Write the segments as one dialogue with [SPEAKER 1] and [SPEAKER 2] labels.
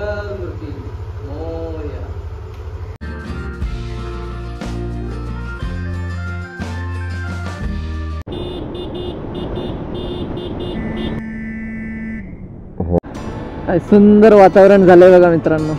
[SPEAKER 1] मंगलमूर्ती मोरया. काय सुंदर वातावरण झालंय बघा मित्रांनो.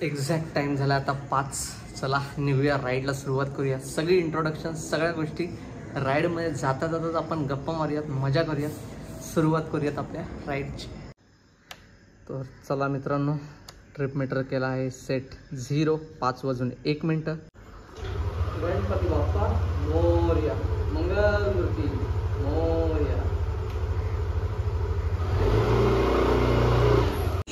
[SPEAKER 1] एक्झॅक्ट टाइम झाला आता 5. चला निघूया राईडला सुरुवात करूया. सगळी इंट्रोडक्शन सगळ्या गोष्टी राईडमध्ये जाता जाताच आपण गप्पा मारूयात, मजा करूयात, सुरुवात करूयात आपल्या राईडची. तर चला मित्रांनो, ट्रिप मीटर केला आहे सेट 0. 5:01. गणपती बाप्पा मोरया, मंगलमूर्ती मोरया.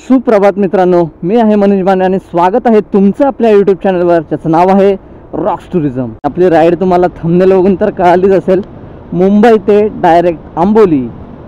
[SPEAKER 1] सुप्रभात मित्रांनो, मी आहे मनीष बाने आणि स्वागत आहे तुमचं आपल्या यूट्यूब चॅनलवर, ज्याचं नाव आहे रॉक्स टुरिझम. आपली राईड तुम्हाला थंबनेल बघून तर कळालीच असेल, मुंबई ते डायरेक्ट आंबोली.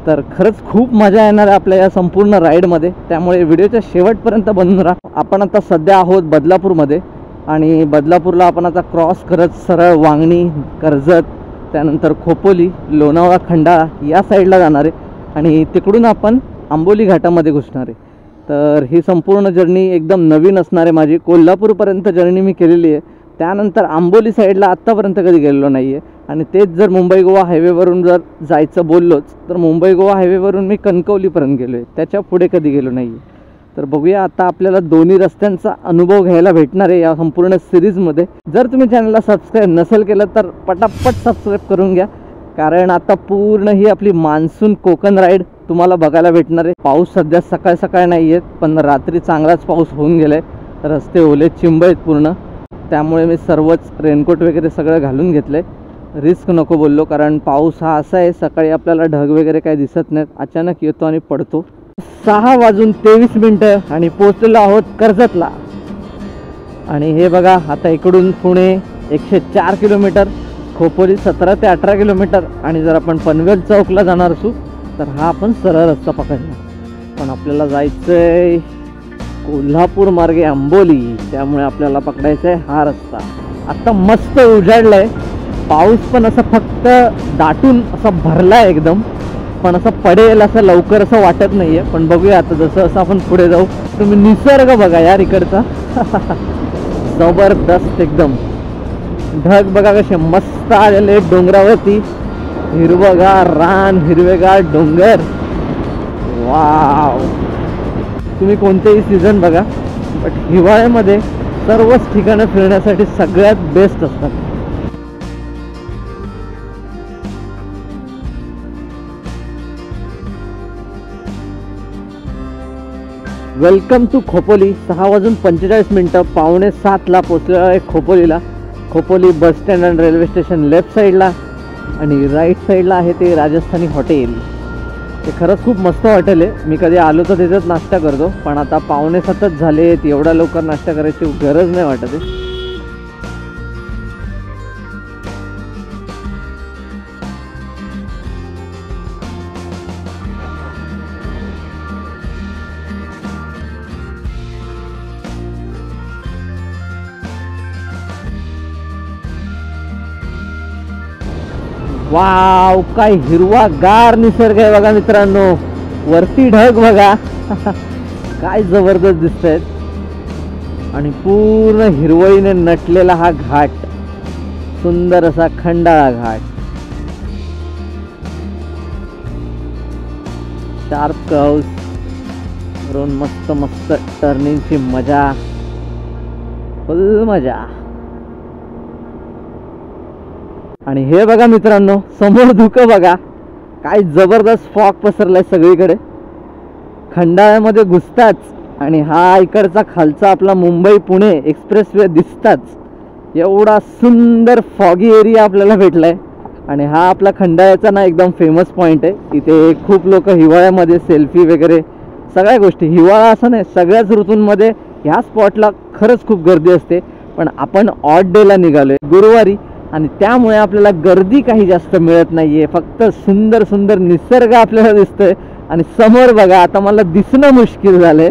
[SPEAKER 1] तर खरंच खूप मजा येणार आहे आपल्या या संपूर्ण राईडमध्ये, त्यामुळे व्हिडिओच्या शेवटपर्यंत बनून राहा. आपण आता सध्या आहोत बदलापूरमध्ये आणि बदलापूरला आपण आता क्रॉस करत सरळ वांगणी, कर्जत, त्यानंतर खोपोली, लोणावळा, खंडाळा या साईडला जाणार आहे आणि तिकडून आपण आंबोली घाटामध्ये घुसणार आहे. तर ही संपूर्ण जर्नी एकदम नवीन असणार आहे माझी. कोल्हापूरपर्यंत जर्नी मी केलेली आहे, त्यानंतर आंबोली साईडला आत्तापर्यंत कधी गेलेलो नाही आहे. आणि तेच जर मुंबई गोवा हायवेवरून जर जायचं बोललोच तर मुंबई गोवा हायवेवरून मी कणकवलीपर्यंत गेलो आहे, त्याच्या पुढे कधी गेलो नाही आहे. तर बघूया आता आपल्याला दोन्ही रस्त्यांचा अनुभव घ्यायला भेटणार आहे या संपूर्ण सिरीजमध्ये. जर तुम्ही चॅनलला सबस्क्राईब नसेल केलं तर पटापट सबस्क्राईब करून घ्या, कारण आता पूर्ण ही आपली मान्सून कोकण राईड तुम्हाला बघायला भेटणार आहे. पाऊस सध्या सकाळ सकाळ नाही आहेत, पण रात्री चांगलाच पाऊस होऊन गेलाय. रस्ते ओले चिंब आहेत पूर्ण, त्यामुळे मी सर्वच रेनकोट वगैरे सगळं घालून घेतलंय. रिस्क नको बोललो, कारण पाऊस हा असा आहे, सकाळी आपल्याला ढग वगैरे काही दिसत नाहीत, अचानक येतो आणि पडतो. 6:23 आणि पोहोचलेलो आहोत कर्जतला. आणि हे बघा, आता इकडून पुणे 104 किलोमीटर, खोपोली 17 ते 18 किलोमीटर. आणि जर आपण पनवेल चौकला जाणार असू तर हा आपण सरळ रस्ता पकडला. पण आपल्याला जायचं आहे कोल्हापूर मार्गे आंबोली, त्यामुळे आपल्याला पकडायचा आहे हा रस्ता. आता मस्त उजाडला आहे, पाऊस पण असं फक्त दाटून असा भरला आहे एकदम, पण असं पडेल असं लवकर असं वाटत नाही आहे. पण बघूया आता जसं असं आपण पुढे जाऊ. तुम्ही निसर्ग बघा यार इकडचा जबरदस्त एकदम. ढग बघा कसे मस्त आलेले डोंगरावरती, हिरवगार रान, हिरवेगार डोंगर. वाव. तुम्ही कोणतेही सीझन बघा, बट हिवाळ्यामध्ये सर्वच ठिकाणं फिरण्यासाठी सगळ्यात बेस्ट असतात. Welcome to Khopoli. 6:45, 6:45 पोचलेलो आहे खोपोलीला. खोपोली बस स्टँड आणि रेल्वे स्टेशन लेफ्ट साईडला, आणि राईट साईडला आहे ते राजस्थानी हॉटेल. ते खरंच खूप मस्त हॉटेल आहे. मी कधी आलो तर तिथंच नाश्ता करतो, पण आता 6:45 झाले, एवढ्या लवकर नाश्ता करायची गरज नाही वाटत आहे. वाव, काय हिरवागार निसर्ग आहे बघा मित्रांनो. वरती ढग बघा काय जबरदस्त दिसत आहेत, आणि पूर्ण हिरवळीने नटलेला हा घाट, सुंदर असा खंडाळा घाट. शार्प कर्व्स करून मस्त मस्त टर्निंगची मजा, फुल मजा. आणि हे बघा मित्रांनो, समोर धुकं बघा, काय जबरदस्त फॉग पसरलाय सगळीकडे. खंडाळ्यामध्ये घुसताच आणि हा इकडचा खालचा आपला मुंबई पुणे एक्सप्रेसवे दिसताच एवढा सुंदर फॉगी एरिया आपल्याला भेटलाय. आणि हा आपला खंडाळ्याचा ना एकदम फेमस पॉईंट आहे. इथे खूप लोक हिवाळ्यामध्ये सेल्फी वगैरे सगळ्या गोष्टी, हिवाळा असं नाही सगळ्याच ऋतूंमध्ये ह्या स्पॉटला खरंच खूप गर्दी असते. पण आपण ऑड डेला निघालोय गुरुवारी, आणि त्यामुळे आपल्याला गर्दी काही जास्त मिळत नाहीये. फक्त सुंदर सुंदर निसर्ग आपल्याला दिसतोय. आणि समोर बघा, आता मला दिसणं मुश्किल झालंय,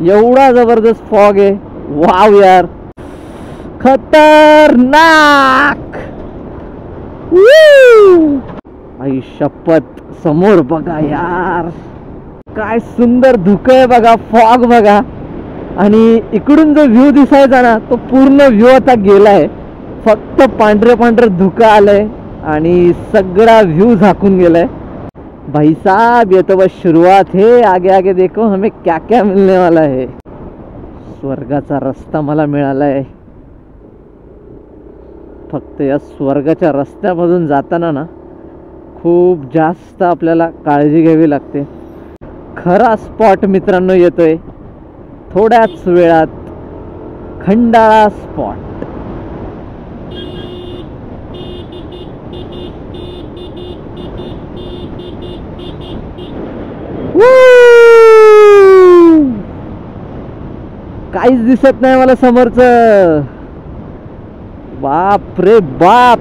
[SPEAKER 1] एवढा जबरदस्त फॉग आहे. वाव यार, खतरनाक. आई शपथ, समोर बघा यार, काय सुंदर धुकं आहे बघा, फॉग बघा. आणि इकडून जो व्ह्यू दिसायचा ना, तो पूर्ण व्ह्यू आता गेलाय. फक्त पांढरे पांढरे धुकं आलंय आणि सगळा व्ह्यू झाकून गेलाय. भाई साहब, ये तो बस शुरुआत है, आगे आगे देखो हमें क्या क्या मिलने वाला है. स्वर्गाचा रस्ता मला मिळालाय. फक्त या स्वर्गाच्या रस्त्यामधून जाताना ना खूप जास्त आपल्याला काळजी घ्यावी लागते. खरा स्पॉट मित्रांनो येतोय थोड्याच वेळात, खंडाळा स्पॉट. काहीच दिसत नाही मला समोरचं. बाप रे बाप,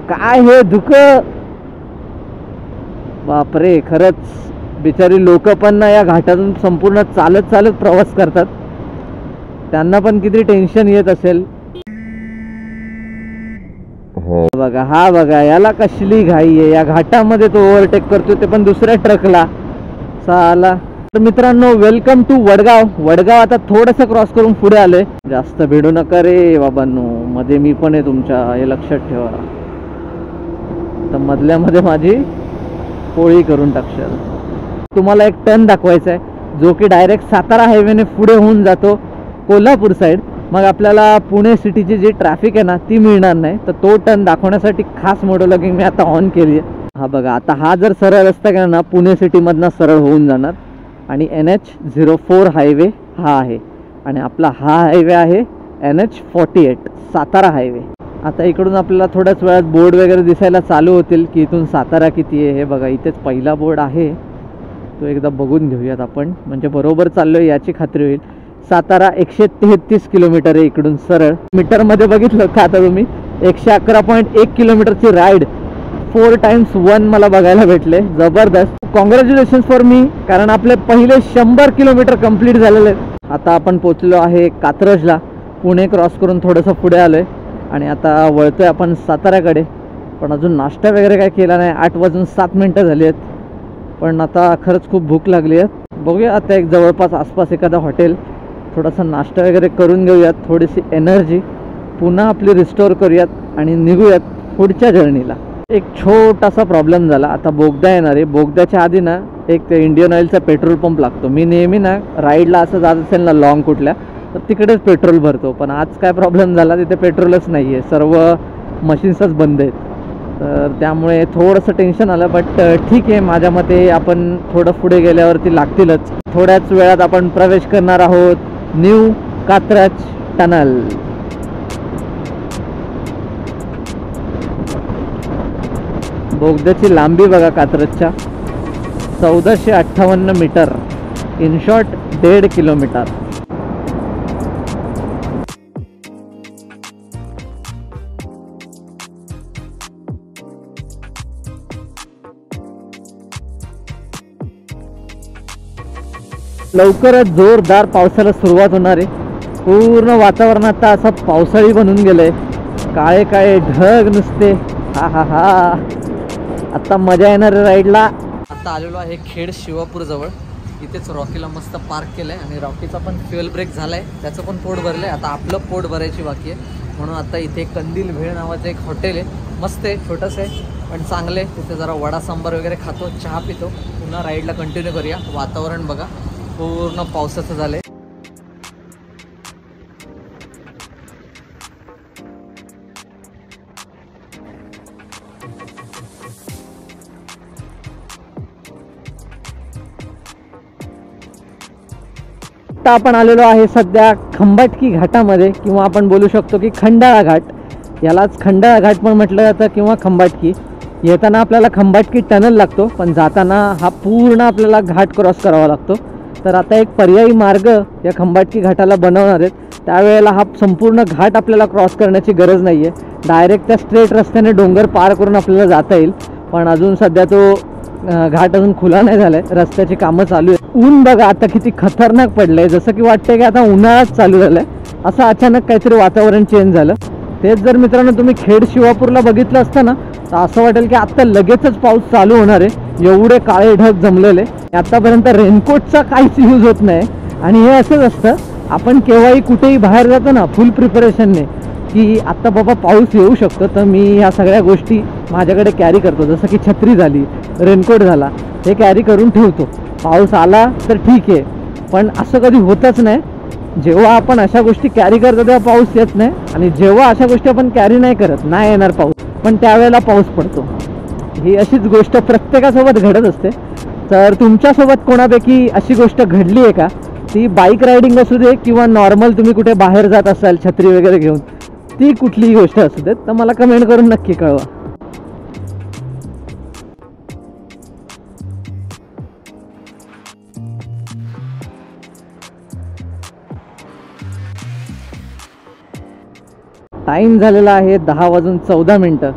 [SPEAKER 1] काय हे धुकं. बाप रे, खरंच बिचारी लोक पण ना या घाटातून संपूर्ण चालत चालत प्रवास करतात. त्यांना पण किती टेन्शन येत असेल. बघा, हा बघा, याला कसली घाई आहे. या घाटामध्ये तो ओव्हरटेक करतो, ते पण दुसऱ्या ट्रकला. साला. तर मित्रांनो, वेलकम टू वडगाव. वडगाव आता थोडंसं क्रॉस करून पुढे आलोय. जास्त भिडू नका रे बाबांनो, मध्ये मी पण आहे तुमच्या, हे लक्षात ठेवा. तर मधल्यामध्ये माझी पोळी करून टाकशाल. तुम्हाला एक टर्न दाखवायचा आहे, जो की डायरेक्ट सातारा हायवेने पुढे होऊन जातो कोल्हापूर साईड. मग आपल्याला पुणे सिटीची जी ट्रॅफिक आहे ना, ती मिळणार नाही. तर तो टर्न दाखवण्यासाठी खास मोडोलॉगिंग मी आता ऑन केली आहे. हा बघा, आता हा जर सरळ रस्ता गेला ना, पुणे सिटीमधनं सरळ होऊन जाणार. आणि NH04 हायवे हा आहे, आणि आपला हा हायवे आहे NH48 सातारा हायवे. आता इकडून आपल्याला थोड्याच वेळात बोर्ड वगैरे दिसायला चालू होतील की इथून सातारा किती आहे. हे बघा, इथेच पहिला बोर्ड आहे, तो एकदा बघून घेऊयात आपण, म्हणजे बरोबर चाललोय याची खात्री होईल. सातारा 133 किलोमीटर आहे इकडून सरळ. मीटरमध्ये बघितलं का आता तुम्ही, 111.1 किलोमीटरची राईड 4x1 मला बघायला भेटले. जबरदस्त, कॉंग्रॅच्युलेशन्स फॉर मी, कारण आपले पहिले 100 किलोमीटर कंप्लीट झालेले आहेत. आता आपण पोचलो आहे कात्रजला. पुणे क्रॉस करून थोडंसं पुढे आलोय आणि आता वळतोय आपण साताऱ्याकडे. पण अजून नाश्ता वगैरे काय केला नाही. 8:07 झाली आहेत. पण आता खरंच खूप भूक लागली आहे. बघूया आता एक जवळपास आसपास एखादा हॉटेल, थोडासा नाश्ता वगैरे करून घेऊयात, थोडीशी एनर्जी पुन्हा आपली रिस्टोअर करूयात आणि निघूयात पुढच्या जर्नीला. एक छोटासा प्रॉब्लेम झाला. आता बोगदा येणार आहे. बोगद्याच्या आधी ना एक इंडियन ऑइलचा पेट्रोल पंप लागतो. मी नेहमी ना राईडला असं जात असेल ना लॉंग कुठल्या, तर तिकडेच पेट्रोल भरतो. पण आज काय प्रॉब्लेम झाला, तिथे पेट्रोलच नाही आहे, सर्व मशीन्सच बंद आहेत. तर त्यामुळे थोडंसं टेन्शन आलं. बट ठीक आहे, माझ्या मते आपण थोडं पुढे गेल्यावरती लागतीलच. थोड्याच वेळात आपण प्रवेश करणार आहोत न्यू कात्रज टनल. बोगद्याची लांबी बघा कात्रजच्या 1458 मीटर, इन शॉर्ट 1.5 किलोमीटर. लवकरच जोरदार पावसाला सुरुवात होणार आहे. पूर्ण वातावरण आता असं पावसाळी बनून गेलंय. काळे काळे ढग नुसते. हा हा हा, आता मजा येणार आहे राईडला. आता आलेलो आहे खेड शिवापूर जवळ. इथेच रॉकीला मस्त पार्क केलंय आणि रॉकीचा पण फ्युएल ब्रेक झालाय, त्याचं पण पोट भरलंय. आता आपलं पोट भरायची बाकी आहे. म्हणून आता इथे कंदील भेळ नावाचं एक हॉटेल आहे. मस्त आहे, छोटंसं आहे पण चांगलं आहे. तिथे जरा वडा सांबार वगैरे खातो, चहा पितो, पुन्हा राईडला कंटिन्यू करूया. वातावरण बघा पूर्ण पावसाचं झालंय. आता आपण आलेलो आहे सध्या खंबाटकी घाटामध्ये, किंवा आपण बोलू शकतो की खंडाळा घाट. यालाच खंडाळा घाट पण म्हटलं जातं किंवा खंबाटकी. येताना आपल्याला खंबाटकी टनल लागतो, पण जाताना हा पूर्ण आपल्याला घाट क्रॉस करावा लागतो. तर आता एक पर्यायी मार्ग या खंबाटकी घाटाला बनवणार आहेत. त्यावेळेला हा संपूर्ण घाट आपल्याला क्रॉस करण्याची गरज नाही आहे. डायरेक्ट त्या स्ट्रेट रस्त्याने डोंगर पार करून आपल्याला जाता येईल. पण अजून सध्या तो घाट अजून खुला नाही झाला आहे, रस्त्याची कामं चालू आहे. ऊन बघा आता किती खतरनाक पडलं आहे, जसं की वाटतंय की आता उन्हाळाच चालू झाला आहे. असं अचानक काहीतरी वातावरण चेंज झालं. तेच जर मित्रांनो तुम्ही खेड शिवापूरला बघितलं असतं ना, तर असं वाटेल की आत्ता लगेचच पाऊस चालू होणार आहे. एवढे काळे ढग जमलेले. आतापर्यंत रेनकोटचा काहीच यूज होत नाही. आणि हे असंच असतं, आपण केव्हाही कुठेही बाहेर जातो ना फुल प्रिपरेशनने, की आत्ता बाबा पाऊस येऊ शकतो, तर मी ह्या सगळ्या गोष्टी माझ्याकडे कॅरी करतो. जसं की छत्री झाली, रेनकोट झाला, हे कॅरी करून ठेवतो. पाऊस आला तर ठीक आहे, पण असं कधी होतच नाही. जेव्हा आपण अशा गोष्टी कॅरी करतो तेव्हा पाऊस येत नाही, आणि जेव्हा अशा गोष्टी आपण कॅरी नाही करत, नाही येणार पाऊस, पण त्यावेळेला पाऊस पडतो. ही अशीच गोष्ट प्रत्येकासोबत घडत असते. तर तुमच्यासोबत कोणापैकी अशी गोष्ट घडली आहे का? ती बाईक रायडिंग असू दे किंवा नॉर्मल तुम्ही कुठे बाहेर जात असाल छत्री वगैरे घेऊन, ती कुठलीही गोष्ट असू देत, तर मला कमेंट करून नक्की कळवा. टाईम झालेला आहे 10:14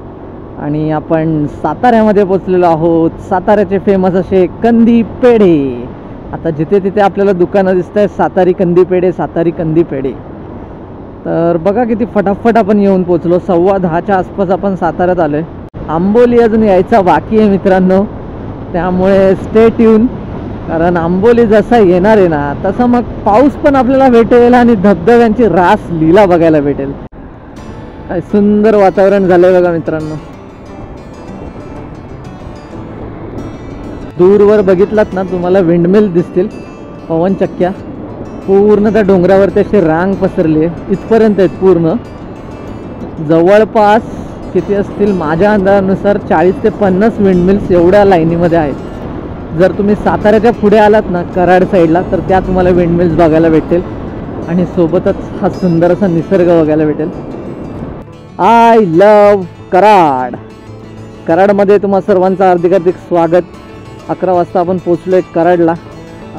[SPEAKER 1] आणि आपण साताऱ्यामध्ये पोचलेलो आहोत. साताऱ्याचे फेमस असे कंदी पेढे. आता जिथे तिथे आपल्याला दुकानं दिसत आहेत, सातारी कंदी पेढे, सातारी कंदी पेढे. तर बघा किती फटाफट आपण येऊन पोचलो. 10:15च्या आसपास आपण साताऱ्यात आलो आहे. आंबोली अजून यायचा बाकी आहे मित्रांनो, त्यामुळे स्टे ट्यून, कारण आंबोली जसा येणार आहे ना तसं मग पाऊस पण आपल्याला भेटेल आणि धबधब्यांची रास लीला बघायला भेटेल. काय सुंदर वातावरण झालंय बघा मित्रांनो. दूरवर बघितलात ना तुम्हाला विंडमिल दिसतील, पवनचक्क्या. पूर्ण त्या डोंगरावरती अशी रांग पसरली आहे, इथपर्यंत आहेत पूर्ण. जवळपास किती असतील माझ्या अंदाजानुसार 40 ते 50 विंडमिल्स एवढ्या लाईनीमध्ये आहेत. जर तुम्ही साताऱ्याच्या पुढे आलात ना कराड साईडला, तर त्या तुम्हाला विंडमिल्स बघायला भेटेल आणि सोबतच हा सुंदर असा निसर्ग बघायला भेटेल. I love Karad. कराडमध्ये तुम्हा सर्वांचं हार्दिक हार्दिक स्वागत. 11 वाजता आपण पोचलो आहे कराडला.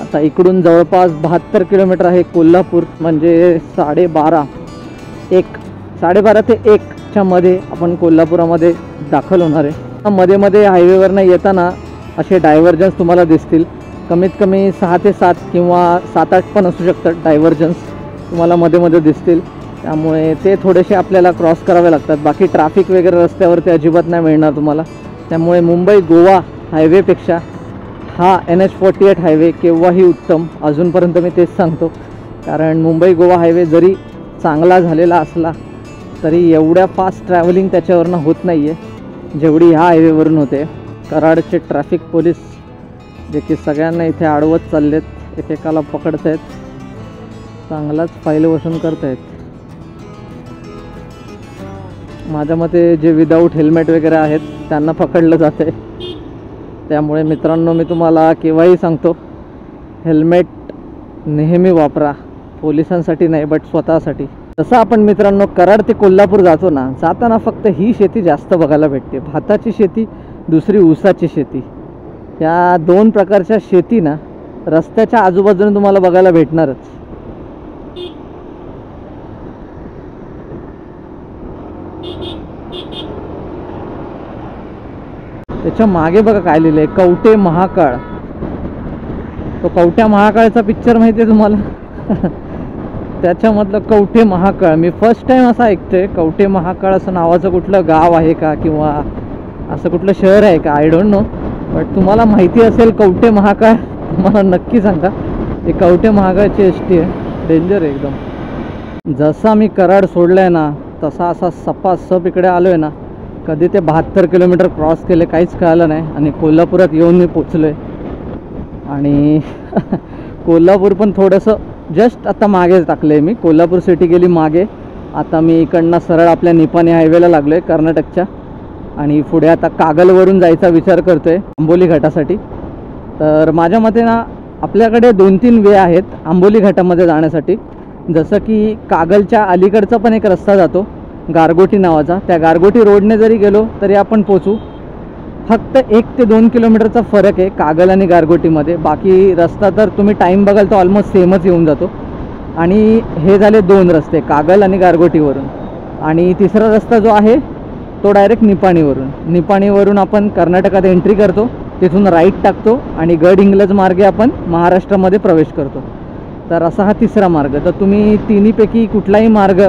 [SPEAKER 1] आता इकडून जवळपास 72 किलोमीटर आहे कोल्हापूर, म्हणजे 12:30 ते 1च्या मध्ये आपण कोल्हापुरामध्ये दाखल होणार आहे. मध्ये मध्ये हायवेवरनं येताना असे डायव्हर्जन्स तुम्हाला दिसतील. कमीत कमी 6 ते 7 किंवा 7-8 पण असू शकतात डायव्हर्जन्स तुम्हाला मध्ये मध्ये दिसतील. त्यामुळे ते थोडेसे आपल्याला क्रॉस करावे लागतात. बाकी ट्रॅफिक वगैरे रस्त्यावरती अजिबात नाही मिळणार तुम्हाला. त्यामुळे मुंबई गोवा हायवेपेक्षा हा NH-48 हायवे केव्हाही उत्तम. अजूनपर्यंत मी तेच सांगतो, कारण मुंबई गोवा हायवे जरी चांगला झालेला असला तरी एवढ्या फास्ट ट्रॅव्हलिंग त्याच्यावरनं होत नाही आहे जेवढी ह्या हायवेवरून होते. कराडचे ट्रॅफिक पोलीस जे की सगळ्यांना इथे अडवत चाललेत, एकेकाला पकडत आहेत, चांगलाच फाईल वसूल करत आहेत. माझ्या मते जे विदाऊट हेल्मेट वगैरे आहेत त्यांना पकडलं जातं आहे. त्यामुळे मित्रांनो मी तुम्हाला केव्हाही सांगतो, हेल्मेट नेहमी वापरा. पोलिसांसाठी नाही बट स्वतःसाठी. जसं आपण मित्रांनो कराड ते कोल्हापूर जातो ना, जाताना फक्त ही शेती जास्त बघायला भेटते, भाताची शेती, दुसरी ऊसाची शेती. या 2 प्रकारच्या शेती ना रस्त्याच्या आजूबाजूने तुम्हाला बघायला भेटणारच. त्याच्या मागे बघा काय लिहिलं आहे, कवठे महाकाळ. तो कवठ्या महाकाळचा पिक्चर माहिती आहे तुम्हाला? त्याच्यामधलं कवठे महाकाळ मी फर्स्ट टाइम असं ऐकतोय. कवठे महाकाळ असं नावाचं कुठलं गाव आहे का किंवा असं कुठलं शहर आहे का, आय डोंट नो. बट तुम्हाला माहिती असेल कवठे महाकाळ, मला नक्की सांगा. हे कवठे महाकाळची एसटी आहे, डेंजर आहे एकदम. जसा मी कराड सोडलं आहे ना तसा असा सपासप इकडे आलो आहे ना, कधी ते 72 किलोमीटर क्रॉस केले काहीच कळालं नाही. आणि कोल्हापुरात येऊन मी पोचलो आहे. आणि कोल्हापूर पण थोडंसं जस्ट आता मागेच टाकलं आहे मी. कोल्हापूर सिटी गेली मागे. आता मी इकडनं सरळ आपल्या निपाणी हायवेला लागलो आहे कर्नाटकच्या, आणि पुढे आता कागलवरून जायचा विचार करतो आहे आंबोली घाटासाठी. तर माझ्या मते ना आपल्याकडे 2-3 वे आहेत आंबोली घाटामध्ये जाण्यासाठी. जसं की कागलच्या अलीकडचा पण एक रस्ता जातो गारगोटी नावाचा. त्या गारगोटी रोडने जरी गेलो तरी आपण पोचू. फक्त 1 ते 2 किलोमीटरचा फरक आहे कागल आणि गारगोटीमध्ये. बाकी रस्ता तर तुम्ही टाईम बघाल तर ऑलमोस्ट सेमच येऊन जातो. आणि हे झाले 2 रस्ते, कागल आणि गारगोटीवरून. आणि तिसरा रस्ता जो आहे तो डायरेक्ट निपाणीवरून आपण कर्नाटकात एंट्री करतो, तिथून राईट टाकतो आणि गड इंग्लज मार्गे आपण महाराष्ट्रामध्ये प्रवेश करतो. तर असा हा तिसरा मार्ग. तर तुम्ही तिन्हीपैकी कुठलाही मार्ग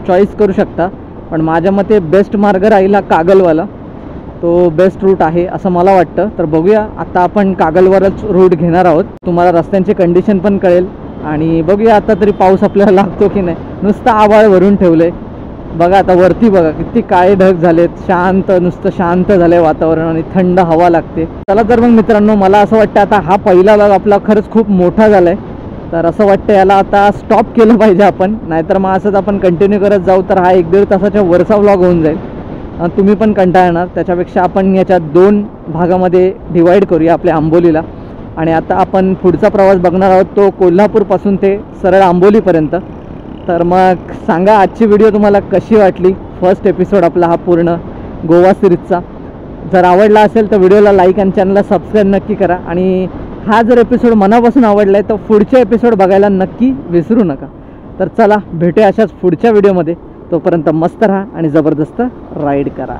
[SPEAKER 1] चॉईस करू शकता, पण माझ्या मते बेस्ट मार्ग राहील हा कागलवाला. तो बेस्ट रूट आहे असं मला वाटतं. तर बघूया, आता आपण कागलवरच रूट घेणार आहोत. तुम्हाला रस्त्यांची कंडिशन पण कळेल आणि बघूया आता तरी पाऊस आपल्याला लागतो की नाही. नुसतं आभाळ भरून ठेवलं आहे. बघा आता वरती बघा किती काळे ढग झालेत, नुसतं शांत झालं आहे वातावरण आणि थंड हवा लागते. चला तर मग मित्रांनो, मला असं वाटतं आता हा पहिला व्लॉग आपला खरंच खूप मोठा झाला आहे. तर असं वाटतं याला आता स्टॉप केलं पाहिजे आपण, नाहीतर मग असंच आपण कंटिन्यू करत जाऊ तर हा 1-1.5 तासाच्या वरचा व्लॉग होऊन जाईल. तुम्ही पण कंटाळणार. त्याच्यापेक्षा आपण याच्या 2 भागामध्ये डिवाईड करूया आपल्या आंबोलीला. आणि आता आपण पुढचा प्रवास बघणार आहोत तो कोल्हापूरपासून ते सरळ आंबोलीपर्यंत. तर मग सांगा आजची व्हिडिओ तुम्हाला कशी वाटली. फर्स्ट एपिसोड आपला हा पूर्ण गोवा सिरीजचा. जर आवडला असेल तर व्हिडिओला लाईक आणि चॅनलला सबस्क्राईब नक्की करा. आणि हा जर एपिसोड मनापासून आवडला आहे तर पुढचे एपिसोड बघायला नक्की विसरू नका. तर चला भेटूया अशाच पुढच्या व्हिडिओमध्ये. तोपर्यंत मस्त राहा आणि जबरदस्त राईड करा.